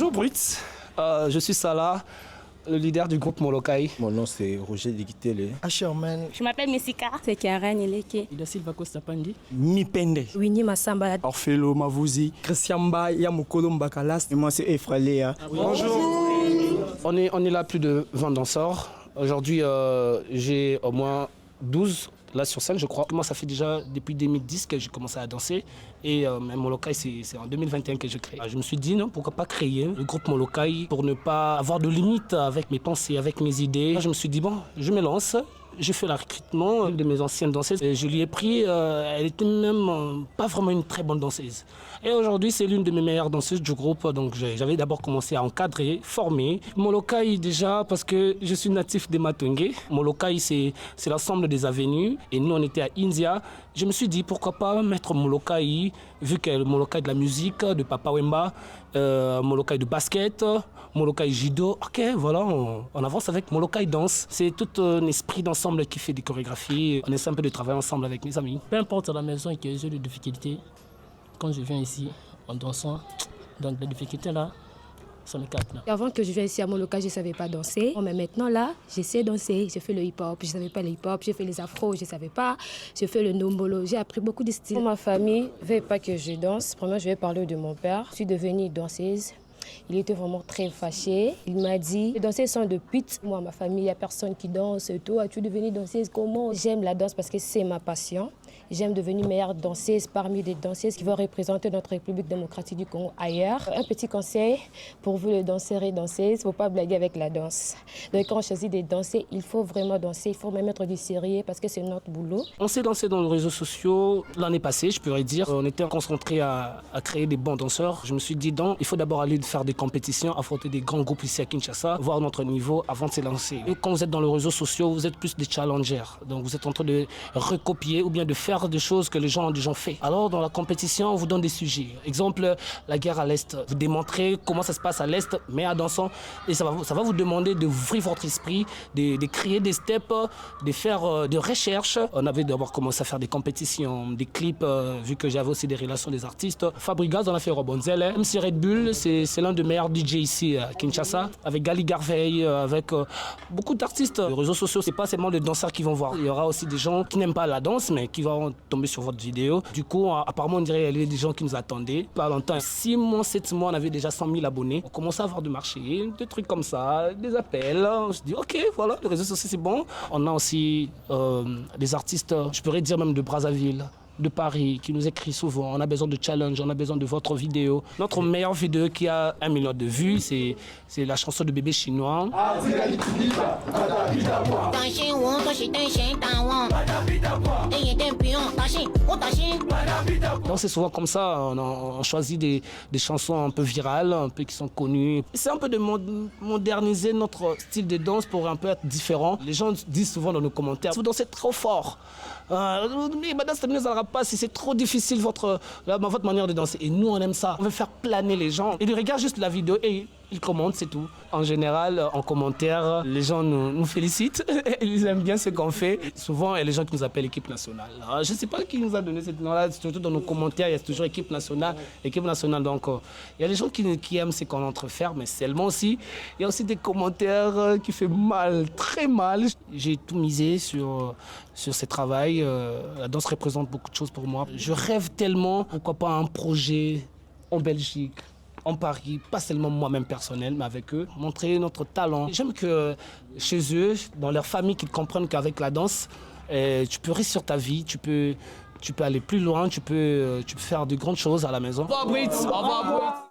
Bonjour Brut, je suis Salah, le leader du groupe Molokai. Mon nom c'est Roger Digitele. Asherman. Je m'appelle Messika. C'est Karen Eleke. Ida Silva Costa Pandi. Mipende. Winnie Massamba. Orfelo Mavouzi. Christiamba Yamukolo Mbakalas. Et moi c'est Efraléa. Bonjour. On est là plus de 20 danseurs. Aujourd'hui j'ai au moins 12 là sur scène je crois. Moi ça fait déjà depuis 2010 que j'ai commencé à danser et même Molokai c'est en 2021 que je crée. Je me suis dit non, pourquoi pas créer le groupe Molokai pour ne pas avoir de limite avec mes pensées, avec mes idées. Je me suis dit bon, je me lance. J'ai fait le recrutement de mes anciennes danseuses. Je lui ai pris, elle était même pas vraiment une très bonne danseuse. Et aujourd'hui, c'est l'une de mes meilleures danseuses du groupe. Donc j'avais d'abord commencé à encadrer, former. Molokai déjà, parce que je suis natif de Matungé. Molokai, c'est l'ensemble des avenues. Et nous, on était à India. Je me suis dit, pourquoi pas mettre Molokai, vu que le Molokai de la musique, de Papa Wemba, Molokai de basket, Molokai judo. Ok, voilà, on avance avec Molokai danse. C'est tout un esprit d'ensemble qui fait des chorégraphies. On essaie un peu de travailler ensemble avec mes amis. Peu importe la maison que j'ai de difficultés, quand je viens ici en dansant, donc les difficultés là, ça me capte là. Avant que je vienne ici à Molokai, je ne savais pas danser. Mais maintenant là, je sais danser. J'ai fait le hip-hop, je ne savais pas le hip-hop. J'ai fait les afros, je ne savais pas. J'ai fait le nombolo, j'ai appris beaucoup de styles. Ma famille ne veut pas que je danse. Premièrement, je vais parler de mon père. Je suis devenue danseuse. Il était vraiment très fâché. Il m'a dit, les danseuses sont de pute. Moi, ma famille, il n'y a personne qui danse. Toi, tu es devenue danseuse comment? J'aime la danse parce que c'est ma passion. J'aime devenir meilleure danseuse parmi les danseuses qui vont représenter notre République démocratique du Congo ailleurs. Un petit conseil pour vous les danseurs et danseuses, il ne faut pas blaguer avec la danse. Donc quand on choisit de danser, il faut vraiment danser, il faut même mettre du sérieux parce que c'est notre boulot. On s'est dansé dans les réseaux sociaux l'année passée, je pourrais dire. On était concentrés à créer des bons danseurs. Je me suis dit, donc, il faut d'abord aller faire des compétitions, affronter des grands groupes ici à Kinshasa, voir notre niveau avant de se lancer. Et quand vous êtes dans les réseaux sociaux, vous êtes plus des challengers. Donc vous êtes en train de recopier ou bien de faire des choses que les gens ont déjà fait. Alors dans la compétition, on vous donne des sujets. Exemple, la guerre à l'Est. Vous démontrez comment ça se passe à l'Est, mais à dansant. Et ça va vous demander d'ouvrir votre esprit, de créer des steps, de faire des recherches. On avait d'abord commencé à faire des compétitions, des clips, vu que j'avais aussi des relations des artistes. Fabregas, on a fait Robonzel. MC Red Bull, c'est l'un des meilleurs DJ ici à Kinshasa, avec Gali Garvey, avec beaucoup d'artistes. Les réseaux sociaux, c'est pas seulement les danseurs qui vont voir. Il y aura aussi des gens qui n'aiment pas la danse, mais qui vont tomber sur votre vidéo. Du coup, apparemment, on dirait qu'il y a des gens qui nous attendaient. Pas longtemps, 6 mois, 7 mois, on avait déjà 100 000 abonnés. On commençait à avoir du marché, des trucs comme ça, des appels. On se dit, ok, voilà, les réseaux sociaux, c'est bon. On a aussi des artistes, je pourrais dire même de Brazzaville, de Paris, qui nous écrit souvent. On a besoin de challenge, on a besoin de votre vidéo. Notre meilleure vidéo qui a 1 million de vues, c'est la chanson de Bébé Chinois. Donc c'est souvent comme ça, on choisit des chansons un peu virales, un peu qui sont connues. C'est un peu de moderniser notre style de danse pour un peu être différent. Les gens disent souvent dans nos commentaires, vous dansez trop fort. Mais madame, ça ne nous aidera pas si c'est trop difficile votre manière de danser. Et nous, on aime ça. On veut faire planer les gens. Ils regardent juste la vidéo et ils commentent, c'est tout. En général, en commentaire, les gens nous félicitent. Ils aiment bien ce qu'on fait. Souvent, il y a les gens qui nous appellent équipe nationale. Alors, je ne sais pas qui nous a donné ce nom-là. Surtout dans nos commentaires, il y a toujours équipe nationale. Équipe nationale, donc il y a les gens qui aiment ce qu'on est en train de faire, mais seulement aussi, il y a aussi des commentaires qui font mal, très mal. J'ai tout misé sur ce travail. La danse représente beaucoup de choses pour moi. Je rêve tellement, pourquoi pas un projet en Belgique, en Paris, pas seulement moi-même personnel, mais avec eux, montrer notre talent. J'aime que chez eux, dans leur famille, qu'ils comprennent qu'avec la danse, tu peux réussir ta vie, tu peux aller plus loin, tu peux faire de grandes choses à la maison. Au revoir, Brits. Au revoir, Brits.